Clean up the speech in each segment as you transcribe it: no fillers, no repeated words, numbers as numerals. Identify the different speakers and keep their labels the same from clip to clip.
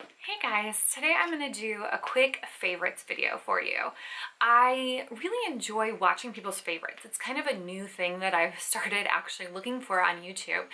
Speaker 1: Hey guys, today I'm going to do a quick favorites video for you. I really enjoy watching people's favorites. It's kind of a new thing that I've started actually looking for on YouTube,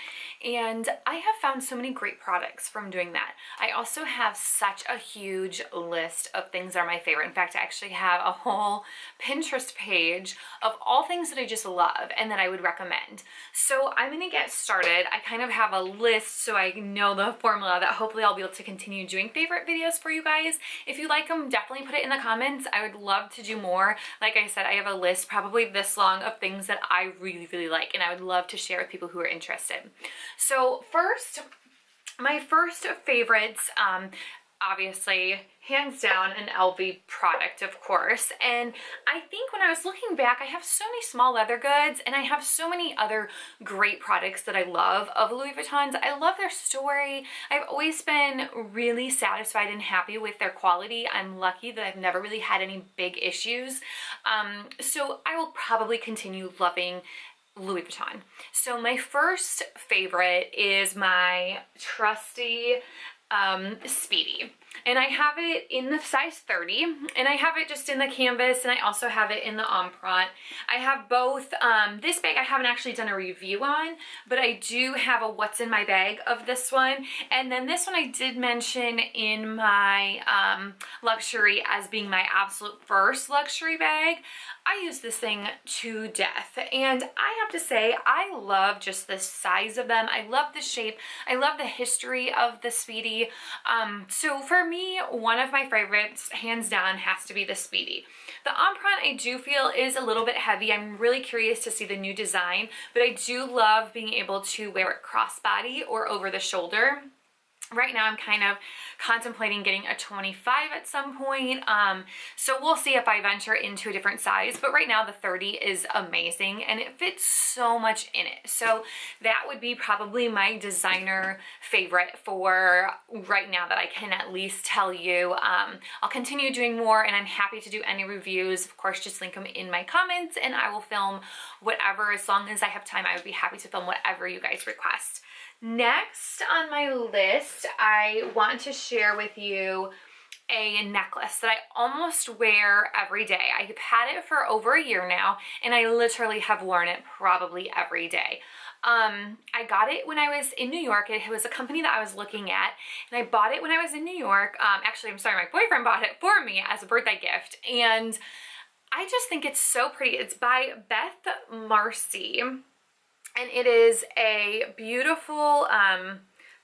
Speaker 1: and I have found so many great products from doing that. I also have such a huge list of things that are my favorite. In fact, I actually have a whole Pinterest page of all things that I just love and that I would recommend. So I'm going to get started. I kind of have a list so I know the formula that hopefully I'll be able to continue doing favorite videos for you guys. If you like them, definitely put it in the comments. I would love to do more. Like I said, I have a list probably this long of things that I really like, and I would love to share with people who are interested. So first, my first favorites, obviously, hands down, an LV product, of course. And I think when I was looking back, I have so many small leather goods and I have so many other great products that I love of Louis Vuitton's. I love their story. I've always been really satisfied and happy with their quality. I'm lucky that I've never really had any big issues. So I will probably continue loving Louis Vuitton. So my first favorite is my trusty Speedy, and I have it in the size 30, and I have it just in the canvas, and I also have it in the empreinte. I have both. This bag I haven't actually done a review on, but I do have a what's in my bag of this one, and then this one I did mention in my luxury as being my absolute first luxury bag. I use this thing to death, and I have to say I love just the size of them. I love the shape. I love the history of the Speedy. So for me, one of my favorites, hands down, has to be the Speedy. The empreinte I do feel is a little bit heavy. I'm really curious to see the new design, but I do love being able to wear it crossbody or over the shoulder. Right now I'm kind of contemplating getting a 25 at some point, so we'll see if I venture into a different size, but right now the 30 is amazing and it fits so much in it. So that would be probably my designer favorite for right now that I can at least tell you. I'll continue doing more, and I'm happy to do any reviews. Of course, just link them in my comments and I will film whatever. As long as I have time, I would be happy to film whatever you guys request. Next on my list, I want to share with you a necklace that I almost wear every day. I've had it for over a year now, and I literally have worn it probably every day. I got it when I was in New York. It was a company that I was looking at, and I bought it when I was in New York. Actually, I'm sorry, my boyfriend bought it for me as a birthday gift, and I just think it's so pretty. It's by Beth Marcy. And it is a beautiful, let's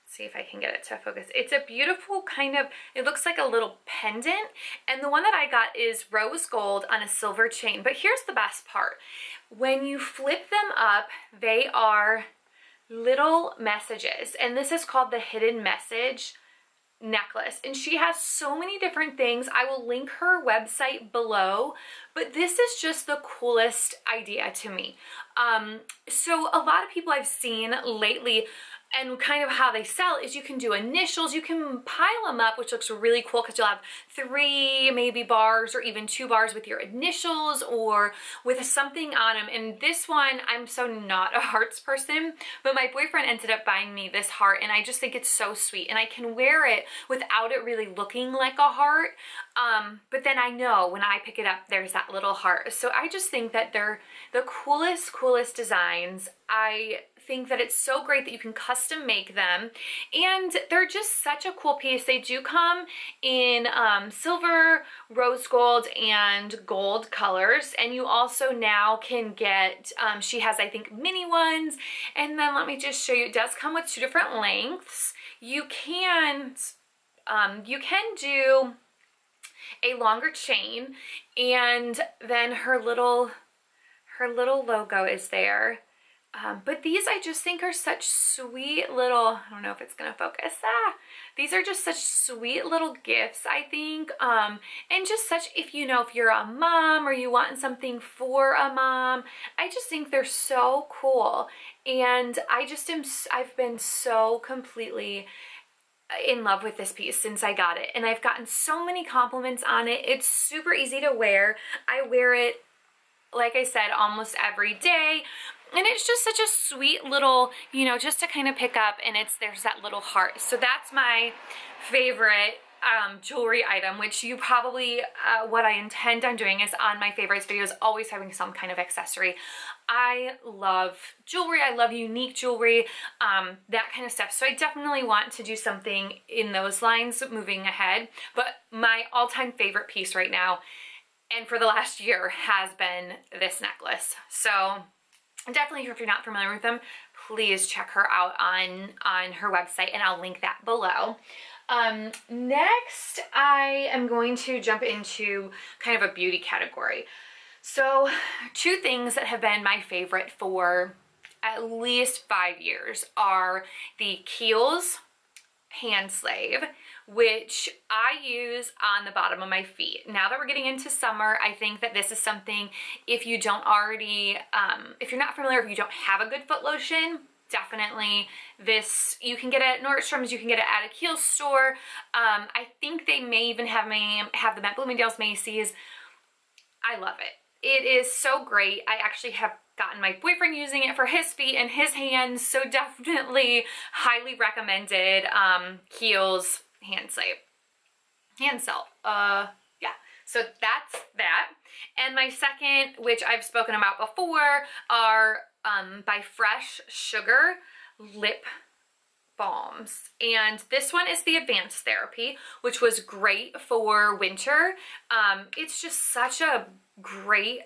Speaker 1: see if I can get it to focus. It's a beautiful kind of, it looks like a little pendant. And the one that I got is rose gold on a silver chain. But here's the best part. When you flip them up, they are little messages. And this is called the Hidden Message necklace, and she has so many different things. I will link her website below, but this is just the coolest idea to me. So a lot of people I've seen lately, and kind of how they sell is you can do initials, you can pile them up, which looks really cool because you'll have 3 maybe bars or even 2 bars with your initials or with something on them. And this one, I'm so not a hearts person, but my boyfriend ended up buying me this heart, and I just think it's so sweet, and I can wear it without it really looking like a heart. But then I know when I pick it up, there's that little heart. So I just think that they're the coolest designs. I think that it's so great that you can custom make them, and they're just such a cool piece. They do come in silver, rose gold, and gold colors, and you also now can get, she has I think mini ones, and then let me just show you, it does come with 2 different lengths. You can do a longer chain, and then her little logo is there. But these I just think are such sweet little, I don't know if it's gonna focus, these are just such sweet little gifts, I think, and just such, if you're a mom or you want something for a mom, I just think they're so cool, and I've been so completely in love with this piece since I got it, and I've gotten so many compliments on it. It's super easy to wear. I wear it, like I said, almost every day. And it's just such a sweet little, you know, just to kind of pick up, and there's that little heart. So that's my favorite jewelry item, which you probably, what I intend on doing is on my favorites videos, always having some kind of accessory. I love jewelry. I love unique jewelry, that kind of stuff. So I definitely want to do something in those lines moving ahead. But my all-time favorite piece right now, and for the last year, has been this necklace. So definitely, if you're not familiar with them, please check her out on her website, and I'll link that below. Next, I am going to jump into kind of a beauty category. So two things that have been my favorite for at least 5 years are the Kiehl's Hand Slave, which I use on the bottom of my feet. Now that we're getting into summer, I think that this is something, if you don't already, if you're not familiar, if you don't have a good foot lotion, definitely this, you can get it at Nordstrom's, you can get it at a Kiehl's store. I think they may even have them at Bloomingdale's, Macy's. I love it. It is so great. I actually have gotten my boyfriend using it for his feet and his hands, so definitely highly recommended. Kiehl's Hand Slave. Hand Self. Yeah. So that's that. And my second, which I've spoken about before, are by Fresh Sugar lip balms. And this one is the Advanced Therapy, which was great for winter. It's just such a great,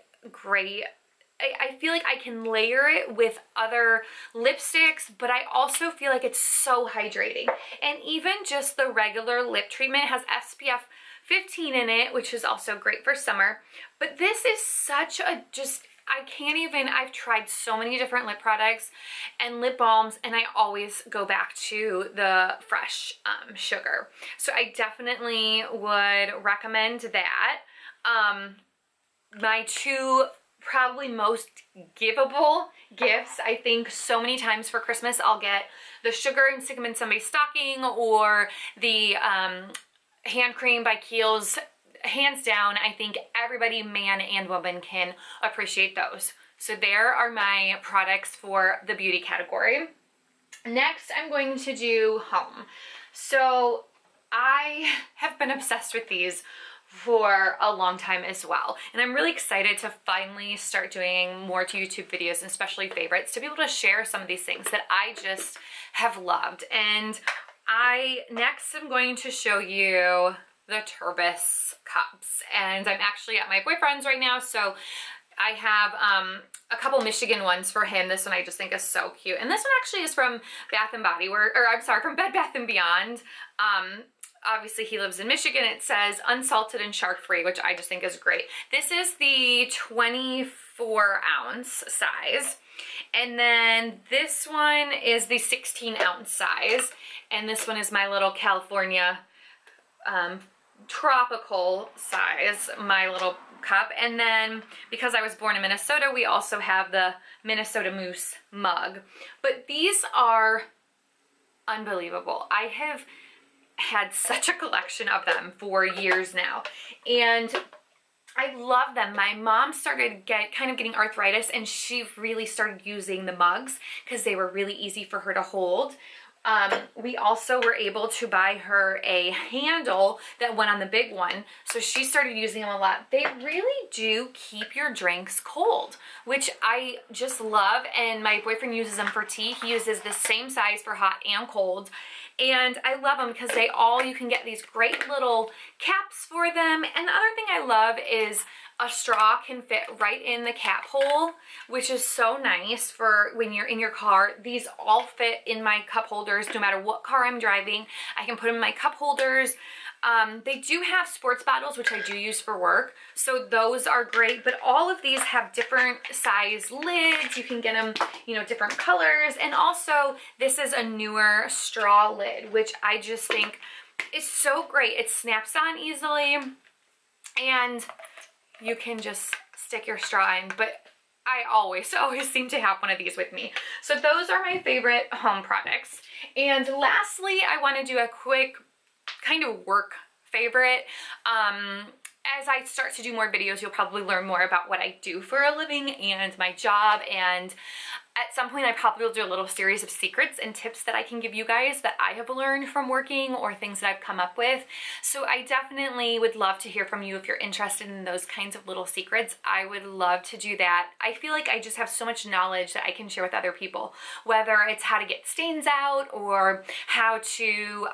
Speaker 1: I feel like I can layer it with other lipsticks, but I also feel like it's so hydrating. And even just the regular lip treatment has SPF 15 in it, which is also great for summer. But this is such a I've tried so many different lip products and lip balms, and I always go back to the Fresh Sugar. So I definitely would recommend that. My two probably most giveable gifts, I think so many times for Christmas I'll get the sugar and stick them in somebody's stocking, or the hand cream by Kiehl's. Hands down, I think everybody, man and woman, can appreciate those. So there are my products for the beauty category. Next, I'm going to do home. So I have been obsessed with these for a long time as well. And I'm really excited to finally start doing more YouTube videos, and especially favorites, to be able to share some of these things that I just have loved. And next I'm going to show you the Turbis cups. And I'm actually at my boyfriend's right now, so I have a couple Michigan ones for him. This one I just think is so cute. And this one actually is from Bath & Body Works, or I'm sorry, from Bed Bath & Beyond. Obviously he lives in Michigan. It says unsalted and shark free, which I just think is great. This is the 24-ounce size. And then this one is the 16-ounce size. And this one is my little California tropical size, my little cup. And then because I was born in Minnesota, we also have the Minnesota Moose mug. But these are unbelievable. I have had such a collection of them for years now, and I love them. My mom started kind of getting arthritis, and she really started using the mugs because they were really easy for her to hold. We also were able to buy her a handle that went on the big one, so she started using them a lot. They really do keep your drinks cold, which I just love, and my boyfriend uses them for tea. He uses the same size for hot and cold, and I love them because you can get these great little caps for them. And the other thing I love is a straw can fit right in the cap hole, which is so nice for when you're in your car. These all fit in my cup holders, no matter what car I'm driving. I can put them in my cup holders. They do have sports bottles, which I do use for work, so those are great. But all of these have different size lids. You can get them, different colors. And also, this is a newer straw lid, which I just think is so great. It snaps on easily, and you can just stick your straw in. But I always seem to have one of these with me. So those are my favorite home products. And lastly, I want to do a quick kind of work favorite. as I start to do more videos, you'll probably learn more about what I do for a living and my job, and at some point I probably will do a little series of secrets and tips that I can give you guys that I have learned from working or things that I've come up with. So I definitely would love to hear from you if you're interested in those kinds of little secrets. I would love to do that. I feel like I just have so much knowledge that I can share with other people, whether it's how to get stains out or how to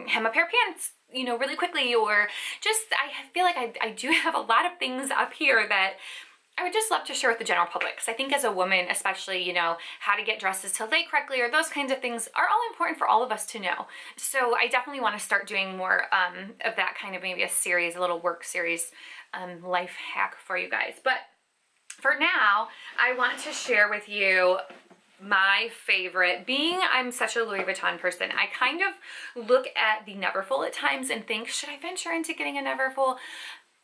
Speaker 1: hem a pair of pants, you know, really quickly, or just, I feel like I do have a lot of things up here that I would just love to share with the general public, because I think as a woman especially, you know, how to get dresses to lay correctly or those kinds of things are all important for all of us to know. So I definitely want to start doing more of that kind of, maybe a series, a little work series, life hack for you guys. But for now, I want to share with you my favorite. Being I'm such a Louis Vuitton person, I kind of look at the Neverfull at times and think, should I venture into getting a Neverfull?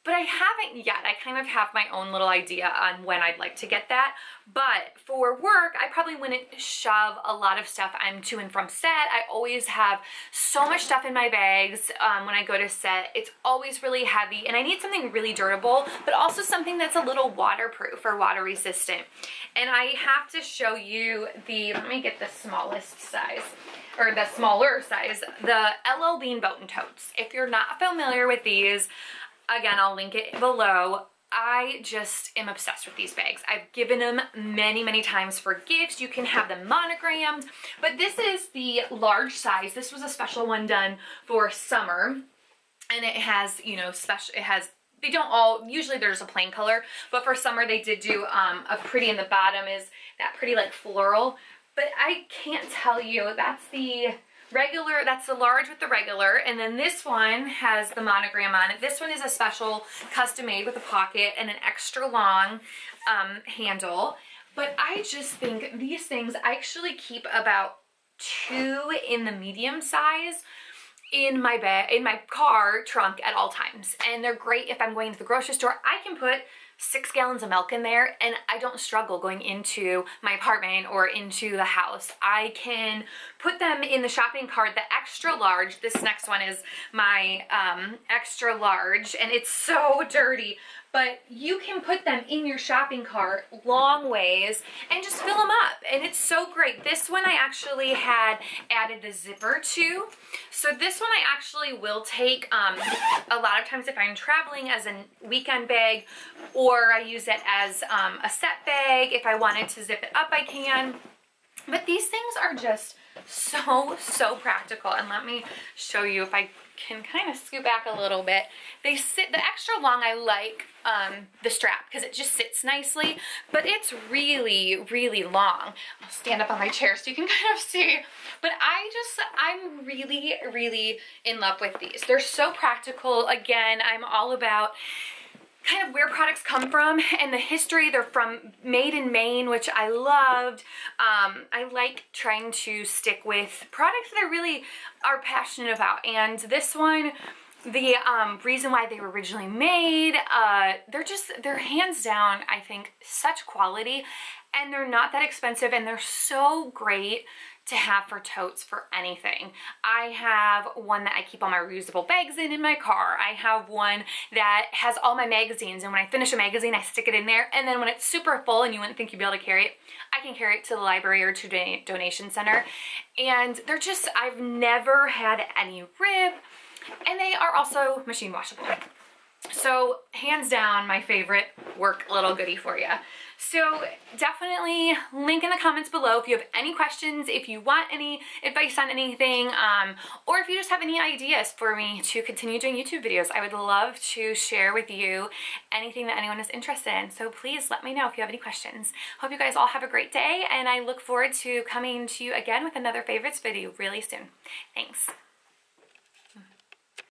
Speaker 1: But I haven't yet. I kind of have my own little idea on when I'd like to get that. But for work, I probably wouldn't shove a lot of stuff. I'm to and from set. I always have so much stuff in my bags when I go to set. It's always really heavy, and I need something really durable, but also something that's a little waterproof or water resistant. And I have to show you the, let me get the smallest size, or the smaller size, the LL Bean Boat and Totes. If you're not familiar with these, again, I'll link it below. I just am obsessed with these bags. I've given them many, many times for gifts. You can have them monogrammed, but this is the large size. This was a special one done for summer, and it has, you know, special, it has, they don't all, usually there's a plain color, but for summer they did do a pretty, in the bottom is that pretty like floral, but I can't tell you, that's the regular, that's the large with the regular, and then this one has the monogram on it. This one is a special custom made with a pocket and an extra long handle. But I just think these things, I actually keep about 2 in the medium size in my bag, in my car trunk at all times, and they're great if I'm going to the grocery store. I can put 6 gallons of milk in there and I don't struggle going into my apartment or into the house. I can put them in the shopping cart, the extra large. This next one is my extra large, and it's so dirty, but you can put them in your shopping cart long ways and just fill them up, and it's so great. This one I actually had added the zipper to, so this one I actually will take a lot of times if I'm traveling as a weekend bag, or I use it as a set bag. If I wanted to zip it up, I can. But these things are just so practical, and let me show you if I can kind of scoot back a little bit. They sit, the extra long I like the strap because it just sits nicely, but it's really long. I'll stand up on my chair so you can kind of see, but I'm really in love with these. They're so practical. Again, I'm all about kind of where products come from and the history. They're from made in Maine, which I loved. I like trying to stick with products that I really are passionate about, and this one, the reason why they were originally made, they're hands down, I think, such quality, and they're not that expensive, and they're so great to have for totes for anything. I have one that I keep all my reusable bags in my car. I have one that has all my magazines, and when I finish a magazine, I stick it in there, and then when it's super full and you wouldn't think you'd be able to carry it, I can carry it to the library or to a donation center. And they're just, I've never had any rib, and they are also machine washable. So hands down, my favorite work little goodie for you. So definitely link in the comments below if you have any questions, if you want any advice on anything, or if you just have any ideas for me to continue doing YouTube videos. I would love to share with you anything that anyone is interested in. So please let me know if you have any questions. Hope you guys all have a great day, and I look forward to coming to you again with another favorites video really soon. Thanks.